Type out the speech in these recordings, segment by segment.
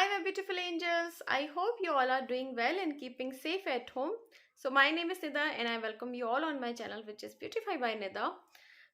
Hi, my beautiful angels. I hope you all are doing well and keeping safe at home. So, my name is Nida and I welcome you all on my channel, which is Beautify by Nida.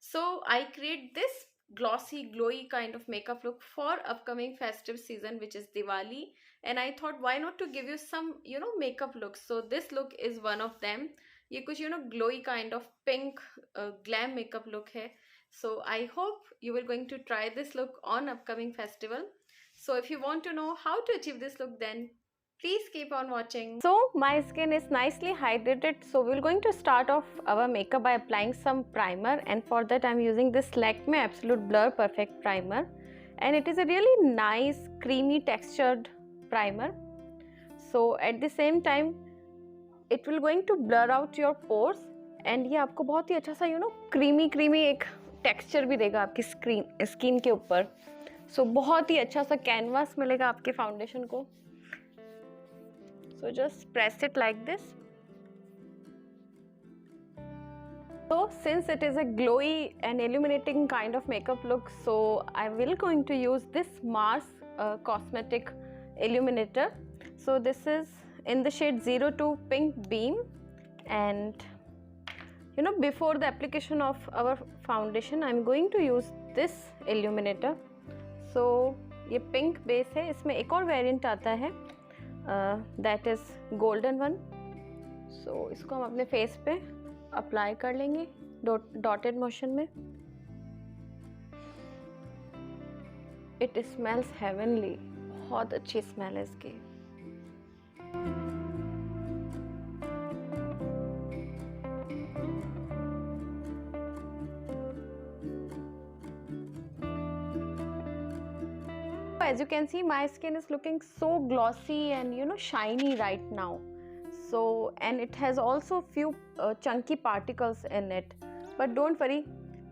So, I create this glossy, glowy kind of makeup look for upcoming festive season, which is Diwali. And I thought, why not to give you some, makeup looks. So, this look is one of them. ये कुछ glowy kind of pink glam makeup look है. So, I hope you will going to try this look on upcoming festival. So if you want to know how to achieve this look, then please keep on watching. So my skin is nicely hydrated, so we're going to start off our makeup by applying some primer, and for that I'm using this Lakme Absolute Blur Perfect Primer, and it is a really nice creamy textured primer. So at the same time it will going to blur out your pores, and ये आपको बहुत ही अच्छा सा creamy एक texture भी देगा आपकी skin के ऊपर. सो बहुत ही अच्छा सा कैनवास मिलेगा आपके फाउंडेशन को. So just press it like this. So since it is a glowy and illuminating kind of makeup look, so I will going to use this Mars cosmetic illuminator. So this is in the shade 02 Pink Beam, and before the application of our foundation I'm going to use this illuminator. सो ये pink base है, इसमें एक और variant आता है that is golden one. सो इसको हम अपने फेस पे अप्लाई कर लेंगे डॉटेड मोशन में. इट स्मेल्स हेवनली, बहुत अच्छी स्मेल है इसकी. As you can see, my skin is looking so glossy and shiny right now. So and it has also few chunky particles in it, but don't worry,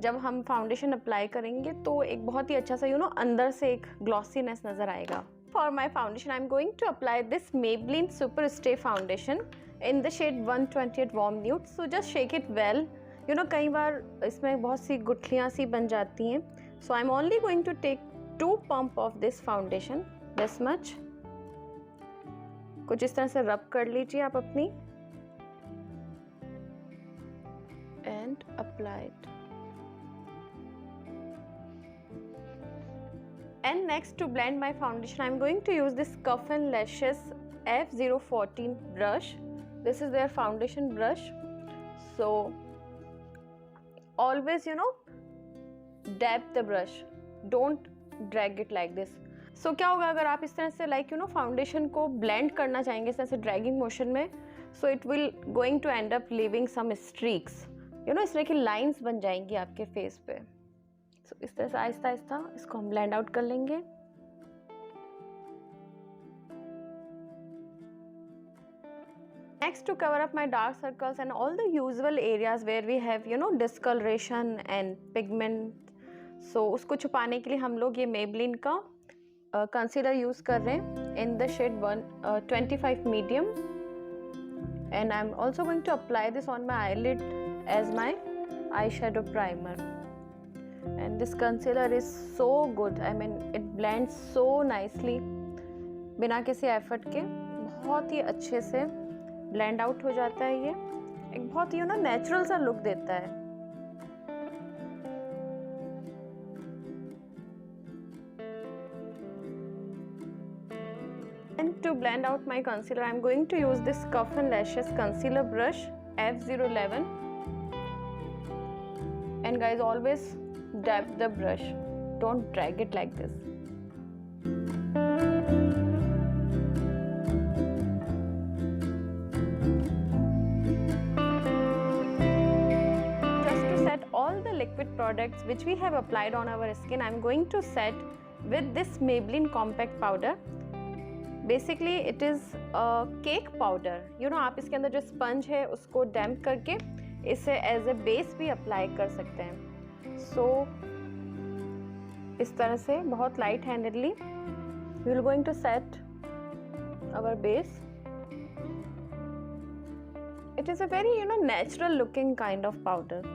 जब हम foundation apply करेंगे तो एक बहुत ही अच्छा सा अंदर से एक ग्लॉसीनेस नज़र आएगा. For my foundation I am going to apply this Maybelline Super Stay Foundation in the shade 128 Warm Nude. So just shake it well. कई बार इसमें बहुत सी गुठलियाँ सी बन जाती हैं. So I am only going to take 2 pump of this foundation, this much. कुछ इस तरह से रब कर लीजिए आप अपनी, and apply it. And next, to blend my foundation I'm going to use this Cuff and Lashes F014 brush. This is their foundation brush. So always dab the brush, don't drag it like this. So क्या होगा अगर आप इस तरह से foundation को blend करना चाहेंगे इस तरह से ड्रैगिंग मोशन में, so it will going to end up leaving some streaks, इस तरह की लाइंस बन जाएंगी आपके फेस पे. सो इस तरह से आहिस्ता आहिस्ता इसको हम ब्लेंड आउट कर लेंगे. Next, to cover up my dark circles and all the usual areas where we have discoloration and pigment, सो उसको छुपाने के लिए हम लोग ये मेबलिन का कंसीलर यूज़ कर रहे हैं in the shade 125 medium, and I am also going to apply this on my eyelid as my eyeshadow primer. And this concealer is so good, I mean it blends so nicely. बिना किसी effort के बहुत ही अच्छे से blend out हो जाता है. ये एक बहुत ही नेचुरल सा लुक देता है. And to blend out my concealer I am going to use this Cuff and Lashes concealer brush F011, and guys, always dab the brush, don't drag it like this. Just to set all the liquid products which we have applied on our skin, I am going to set with this Maybelline compact powder. Basically it is cake powder. आप इसके अंदर जो sponge है उसको damp करके इसे as a base भी apply कर सकते हैं. सो इस तरह से बहुत light handedly we will going to set our base. It is a very natural looking kind of powder.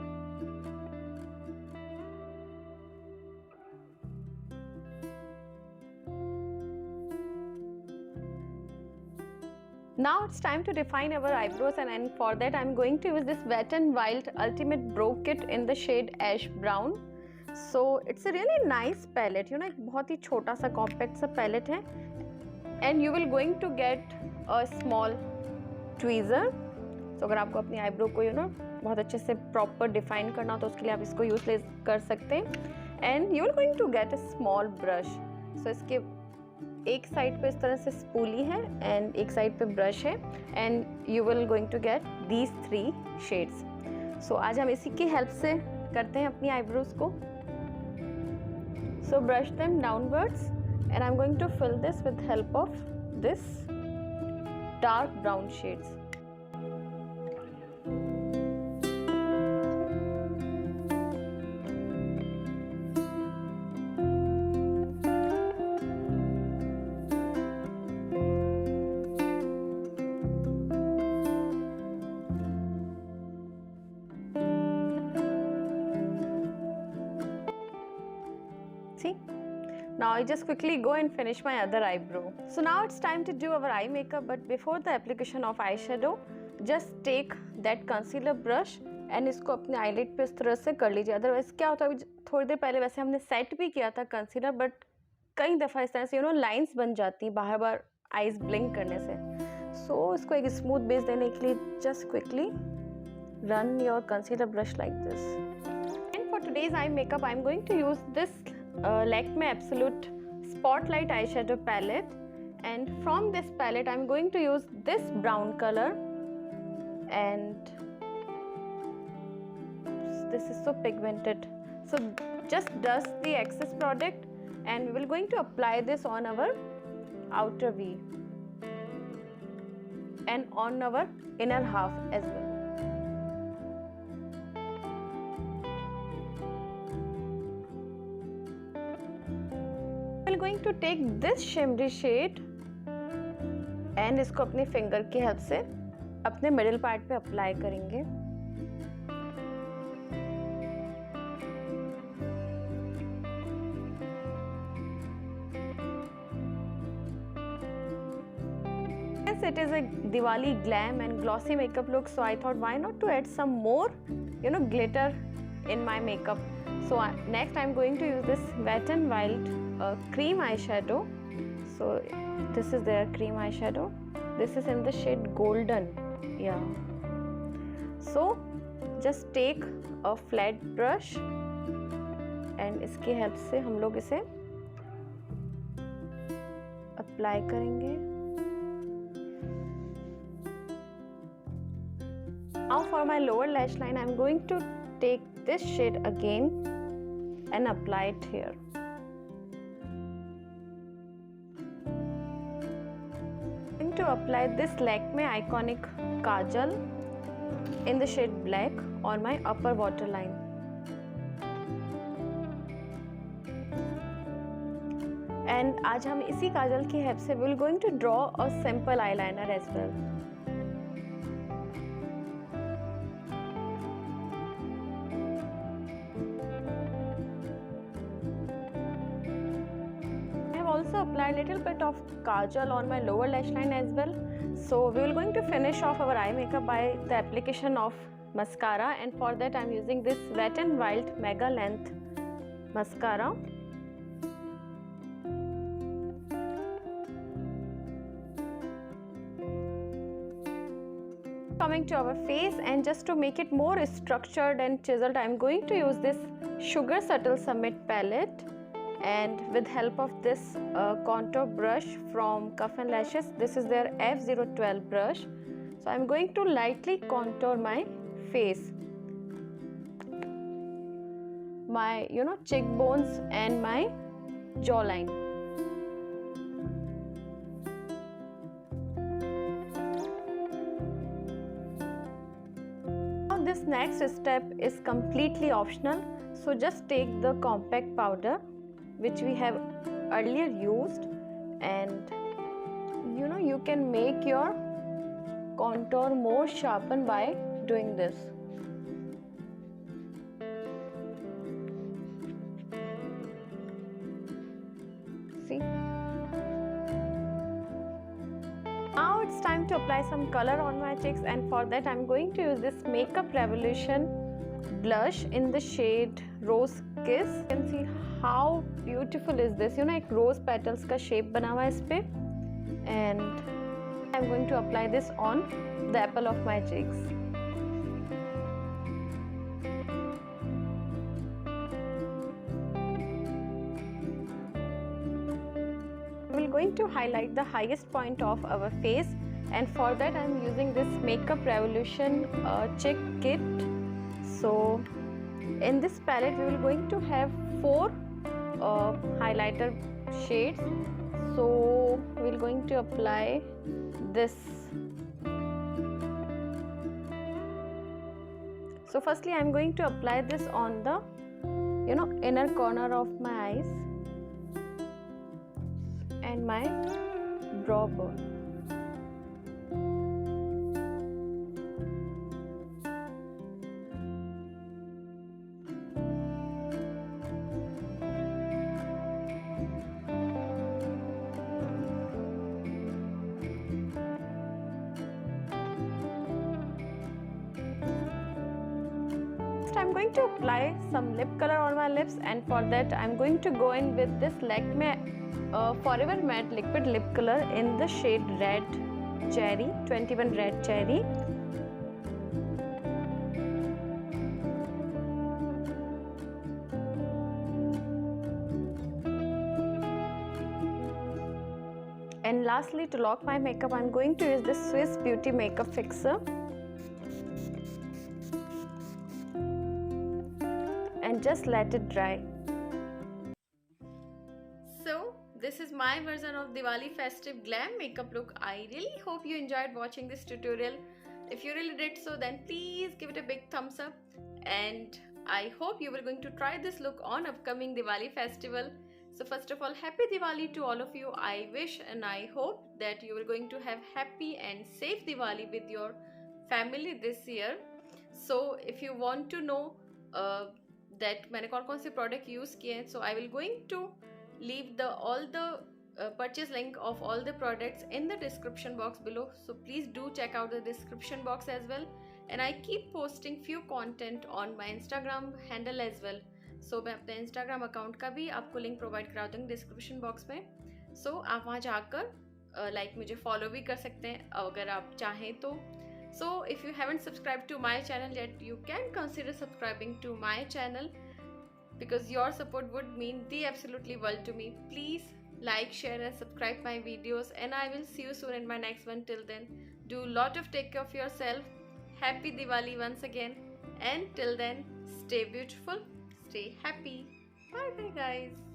Now it's time to define our eyebrows, and for that I'm going to use this Wet n Wild Ultimate Brow Kit in the shade Ash Brown. So it's a really nice palette, एक बहुत ही छोटा सा compact सा palette है, and you will going to get a small tweezer. So अगर आपको अपनी eyebrow को बहुत अच्छे से proper define करना तो उसके लिए आप इसको यूज कर सकते हैं, and you will going to get a small brush. So इसके एक साइड पे इस तरह से स्पूली है एंड एक साइड पे ब्रश है, and you will going to get these 3 shades. सो आज हम इसी की हेल्प से करते हैं अपनी आईब्रोज को. So brush them downwards and I am going to fill this with help of this dark brown shades. See, now I just quickly go and finish my other eyebrow. So now it's time to do our eye makeup, but before the application of eyeshadow, just take that concealer brush and इसको अपने eyelid पे इस तरह से कर लीजिए. Otherwise क्या होता है, थोड़ी देर पहले वैसे हमने सेट भी किया था कंसीलर, बट कई दफ़ा इस तरह से लाइंस बन जाती हैं बार बार आईज ब्लिंक करने से. सो इसको एक स्मूथ बेस देने के लिए just quickly run your concealer brush like this. And for today's eye makeup, I'm going to use this Lakme Absolute Spotlight eyeshadow palette, and from this palette I'm going to use this brown color, and this is so pigmented. So just dust the excess product and we're going to apply this on our outer V and on our inner half as well. Going to take this shimmery shade and इसको अपने finger की help से अपने middle part पे apply करेंगे. Yes, it is a Diwali glam and glossy makeup look, so I thought why not to add some more glitter in my makeup. So next I'm going to use this Wet n Wild cream eyeshadow. So this is their cream eyeshadow. This is in the shade golden. Yeah. So just take a flat brush and इसकी help से हम लोग इसे apply करेंगे. Now for my lower lash line, I'm going to take this shade again and apply it here. I'm going to apply this Lakme Iconic Kajal in the shade black on my upper waterline. And आज हम इसी काजल की help से we're going to draw a simple eyeliner as well. Also apply a little bit of kajal on my lower lash line as well. So we will going to finish off our eye makeup by the application of mascara, and for that I'm using this Wet n Wild Mega Length mascara. Coming to our face, and just to make it more structured and chiseled, I'm going to use this Sugar Subtle Summit palette, and with help of this contour brush from Cuff and Lashes. This is their F012 brush. So I'm going to lightly contour my face, my cheekbones and my jawline. Now this next step is completely optional, so just take the compact powder which we have earlier used, and you can make your contour more sharpened by doing this. See, now it's time to apply some color on my cheeks, and for that I'm going to use this Makeup Revolution blush in the shade Rose Kiss. You can see how beautiful is this, you know, एक rose petals का shape बना हुआ है इस पे, and I'm going to apply this on the apple of my cheeks. We're going to highlight the highest point of our face, and for that I'm using this Makeup Revolution cheek kit. So in this palette we will going to have 4 highlighter shades. So we're going to apply this. So firstly I'm going to apply this on the, you know, inner corner of my eyes and my brow bone. Next I'm going to apply some lip color on my lips, and for that I'm going to go in with this Lakme Forever Matte Liquid Lip Color in the shade Red Cherry, 21 Red Cherry. And lastly, to lock my makeup, I'm going to use this Swiss Beauty Makeup Fixer and just let it dry. So this is my version of Diwali festive glam makeup look. I really hope you enjoyed watching this tutorial. If you really did so, then please give it a big thumbs up, and I hope you were going to try this look on upcoming Diwali festival. So first of all, happy Diwali to all of you. I wish and I hope that you are going to have happy and safe Diwali with your family this year. So if you want to know that मैंने कौन कौन से product use किए हैं, so I will going to leave all the purchase link of all the products in the description box below. So please do check out the description box as well. And I keep posting few content on my Instagram handle as well. So मैं अपने Instagram account का भी आपको link provide करा दूँगी description box में. So आप वहाँ जाकर like मुझे follow भी कर सकते हैं अगर आप चाहें तो. So if you haven't subscribed to my channel yet, you can consider subscribing to my channel, because your support would mean the absolutely world to me. Please like, share and subscribe my videos, and I will see you soon in my next one. Till then, do lot of take care of yourself. Happy Diwali once again, and till then, stay beautiful, stay happy. Bye bye guys.